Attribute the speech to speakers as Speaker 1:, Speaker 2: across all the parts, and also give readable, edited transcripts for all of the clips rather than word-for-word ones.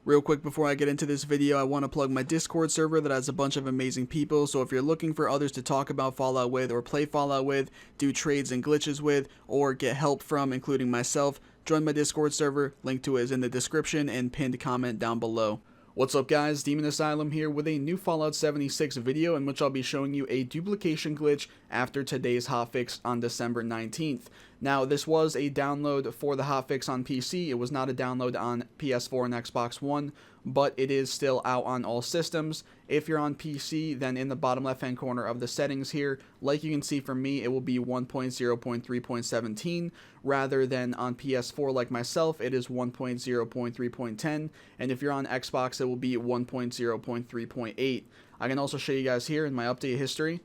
Speaker 1: Real quick before I get into this video, I want to plug my Discord server that has a bunch of amazing people, so if you're looking for others to talk about Fallout with or play Fallout with, do trades and glitches with, or get help from, including myself, join my Discord server. Link to it is in the description and pinned comment down below. What's up guys, Demon Asylum here with a new Fallout 76 video in which I'll be showing you a duplication glitch after today's hotfix on December 19th. Now this was a download for the hotfix on PC, it was not a download on PS4 and Xbox One, but it is still out on all systems. If you're on PC, then in the bottom left hand corner of the settings here, like you can see from me, it will be 1.0.3.17 rather than on PS4 like myself, it is 1.0.3.10, and if you're on Xbox, it will be 1.0.3.8. I can also show you guys here in my update history,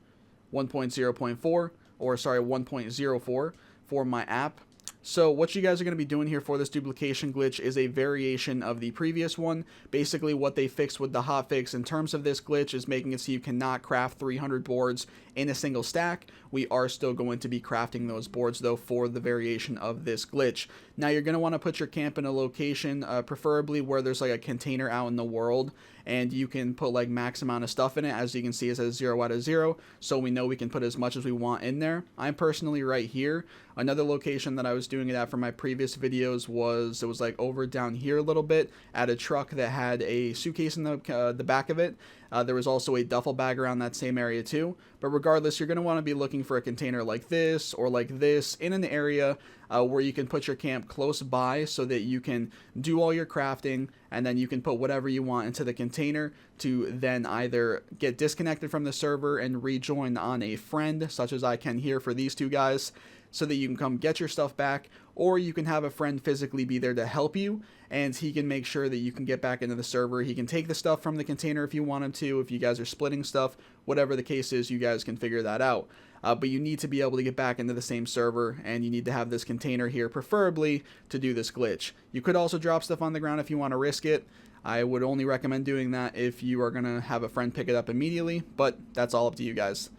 Speaker 1: 1.0.4 for my app. So what you guys are going to be doing here for this duplication glitch is a variation of the previous one. Basically what they fixed with the hotfix in terms of this glitch is making it so you cannot craft 300 boards in a single stack. We are still going to be crafting those boards though for the variation of this glitch. Now you're going to want to put your camp in a location, preferably where there's like a container out in the world, and you can put like max amount of stuff in it. As you can see, it says 0 out of 0, so we know we can put as much as we want in there. I'm personally right here. Another location that I was doing it at for my previous videos was, it was like over down here a little bit at a truck that had a suitcase in the back of it. There was also a duffel bag around that same area too. But regardless, you're going to want to be looking for a container like this or like this in an area where you can put your camp close by so that you can do all your crafting, and then you can put whatever you want into the container to then either get disconnected from the server and rejoin on a friend, such as I can here for these two guys, so that you can come get your stuff back, or you can have a friend physically be there to help you, and he can make sure that you can get back into the server. He can take the stuff from the container if you want him to, if you guys are splitting stuff, whatever the case is, you guys can figure that out. But you need to be able to get back into the same server, and you need to have this container here, preferably, to do this glitch. You could also drop stuff on the ground if you want to risk it. I would only recommend doing that if you are going to have a friend pick it up immediately, but that's all up to you guys.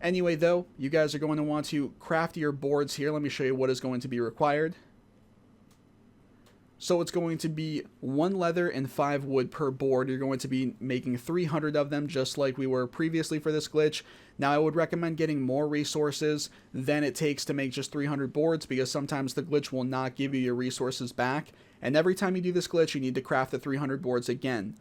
Speaker 1: Anyway though, you guys are going to want to craft your boards here. Let me show you what is going to be required. So it's going to be 1 leather and 5 wood per board. You're going to be making 300 of them, just like we were previously for this glitch. Now I would recommend getting more resources than it takes to make just 300 boards, because sometimes the glitch will not give you your resources back. And every time you do this glitch, you need to craft the 300 boards again.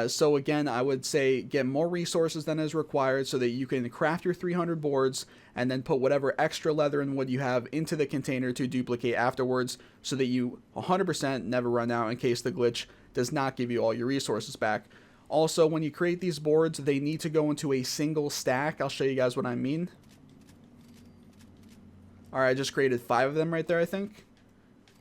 Speaker 1: So again, I would say get more resources than is required so that you can craft your 300 boards and then put whatever extra leather and wood you have into the container to duplicate afterwards, so that you 100% never run out in case the glitch does not give you all your resources back. Also, when you create these boards, they need to go into a single stack. I'll show you guys what I mean. Alright, I just created 5 of them right there, I think.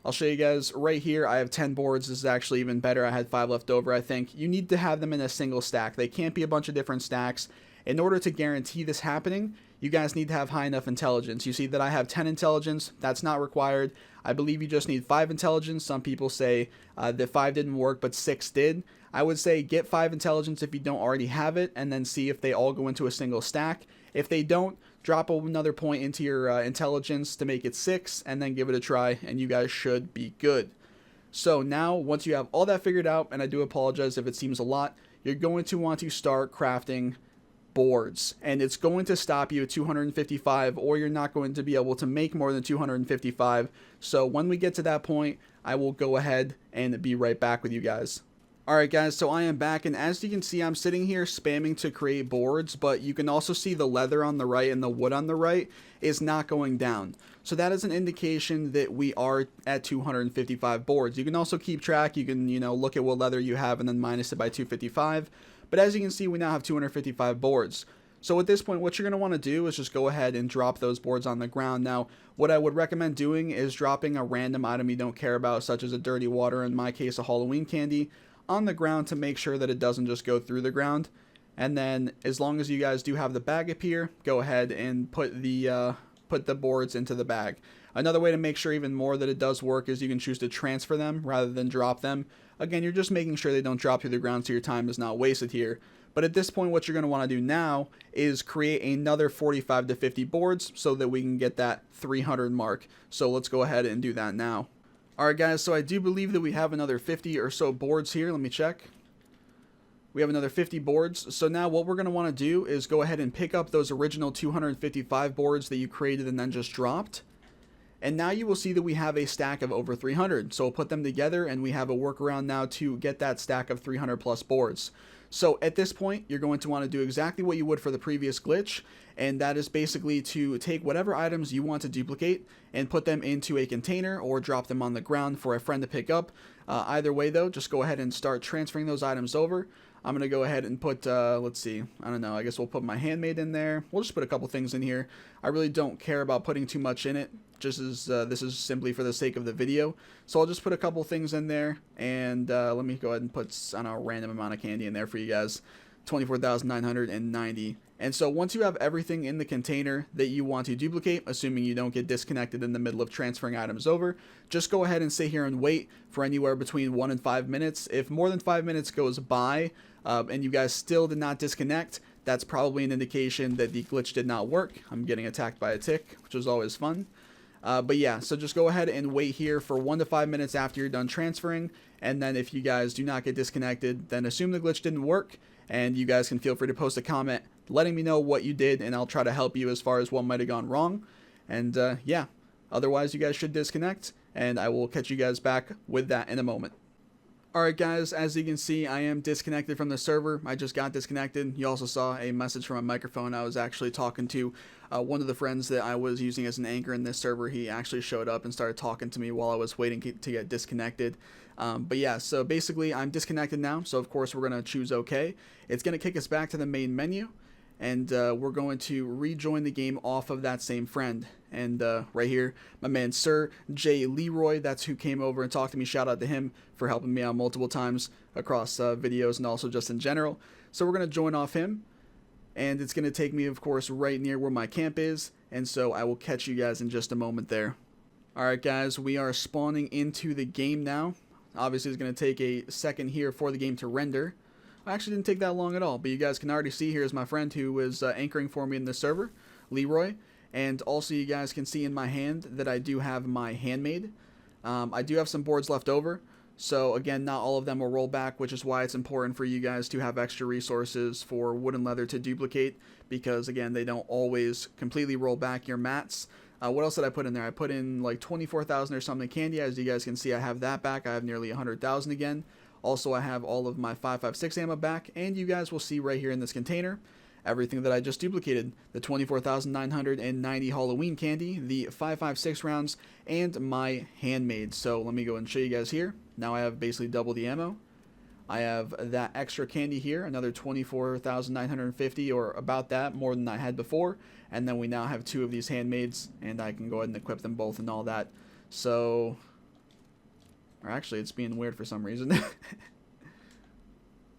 Speaker 1: I'll show you guys right here. I have 10 boards. This is actually even better. I had 5 left over, I think. You need to have them in a single stack. They can't be a bunch of different stacks. In order to guarantee this happening, you guys need to have high enough intelligence. You see that I have 10 intelligence. That's not required. I believe you just need 5 intelligence. Some people say that 5 didn't work, but 6 did. I would say get 5 intelligence if you don't already have it, and then see if they all go into a single stack. If they don't, drop another point into your intelligence to make it 6, and then give it a try, and you guys should be good. So now, once you have all that figured out, and I do apologize if it seems a lot, you're going to want to start crafting boards, and it's going to stop you at 255, or you're not going to be able to make more than 255. So when we get to that point, I will go ahead and be right back with you guys. Alright guys, so I am back, and as you can see, I'm sitting here spamming to create boards, but you can also see the leather on the right and the wood on the right is not going down. So that is an indication that we are at 255 boards. You can also keep track. You can, look at what leather you have and then minus it by 255. But as you can see, we now have 255 boards. So at this point, what you're going to want to do is just go ahead and drop those boards on the ground. Now, what I would recommend doing is dropping a random item you don't care about, such as a dirty water, in my case a Halloween candy, on the ground to make sure that it doesn't just go through the ground. And then as long as you guys do have the bag up here, go ahead and put the boards into the bag. Another way to make sure even more that it does work is you can choose to transfer them rather than drop them. Again, you're just making sure they don't drop through the ground so your time is not wasted here. But at this point, what you're going to want to do now is create another 45 to 50 boards so that we can get that 300 mark. So let's go ahead and do that now. Alright guys, so I do believe that we have another 50 or so boards here. Let me check. We have another 50 boards. So now what we're going to want to do is go ahead and pick up those original 255 boards that you created and then just dropped. And now you will see that we have a stack of over 300. So we'll put them together and we have a workaround now to get that stack of 300 plus boards. So at this point, you're going to want to do exactly what you would for the previous glitch, and that is basically to take whatever items you want to duplicate and put them into a container or drop them on the ground for a friend to pick up. Either way though, just go ahead and start transferring those items over. I'm going to go ahead and put, let's see, I don't know, I guess we'll put my handmade in there. We'll just put a couple things in here. I really don't care about putting too much in it, just as this is simply for the sake of the video. So I'll just put a couple things in there, and let me go ahead and put, I don't know, a random amount of candy in there for you guys. 24,990. And so once you have everything in the container that you want to duplicate, assuming you don't get disconnected in the middle of transferring items over, just go ahead and sit here and wait for anywhere between 1 and 5 minutes. If more than 5 minutes goes by and you guys still did not disconnect, that's probably an indication that the glitch did not work. I'm getting attacked by a tick, which is always fun. But yeah, so just go ahead and wait here for 1 to 5 minutes after you're done transferring, and then if you guys do not get disconnected, then assume the glitch didn't work, and you guys can feel free to post a comment letting me know what you did, and I'll try to help you as far as what might have gone wrong. And yeah, otherwise you guys should disconnect, and I will catch you guys back with that in a moment. Alright guys, as you can see, I am disconnected from the server. I just got disconnected. You also saw a message from a microphone. I was actually talking to one of the friends that I was using as an anchor in this server. He actually showed up and started talking to me while I was waiting to get disconnected. But yeah, so basically I'm disconnected now, so of course we're going to choose OK. It's going to kick us back to the main menu, and we're going to rejoin the game off of that same friend. And right here, my man Sir J. Leroy, that's who came over and talked to me. Shout out to him for helping me out multiple times across videos and also just in general. So we're going to join off him, and it's going to take me, of course, right near where my camp is. And so I will catch you guys in just a moment there. Alright guys, we are spawning into the game now. Obviously, it's going to take a second here for the game to render. I actually didn't take that long at all, but you guys can already see here's my friend who was anchoring for me in this server, Leroy. And also you guys can see in my hand that I do have my handmade. I do have some boards left over, so again, not all of them will roll back, which is why it's important for you guys to have extra resources for wood and leather to duplicate, because again, they don't always completely roll back your mats. What else did I put in there? I put in like 24,000 or something candy. As you guys can see, I have that back. I have nearly 100,000 again. Also, I have all of my 5.56 ammo back, and you guys will see right here in this container everything that I just duplicated: the 24,990 Halloween candy, the 5.56 rounds, and my handmade. So let me go and show you guys here. Now I have basically double the ammo. I have that extra candy here, another 24,950, or about that, more than I had before. And then we now have 2 of these handmaids, and I can go ahead and equip them both and all that. So, or actually, it's being weird for some reason.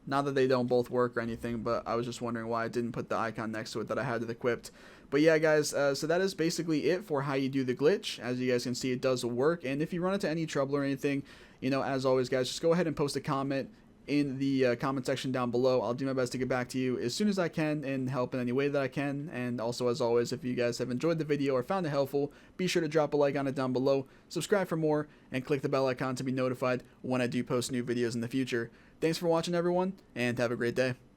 Speaker 1: Not that they don't both work or anything, but I was just wondering why I didn't put the icon next to it that I had it equipped. But yeah, guys, so that is basically it for how you do the glitch. As you guys can see, it does work. And if you run into any trouble or anything, you know, as always, guys, just go ahead and post a comment in the comment section down below. I'll do my best to get back to you as soon as I can and help in any way that I can. And also, as always, if you guys have enjoyed the video or found it helpful, be sure to drop a like on it down below, subscribe for more, and click the bell icon to be notified when I do post new videos in the future. Thanks for watching, everyone, and have a great day.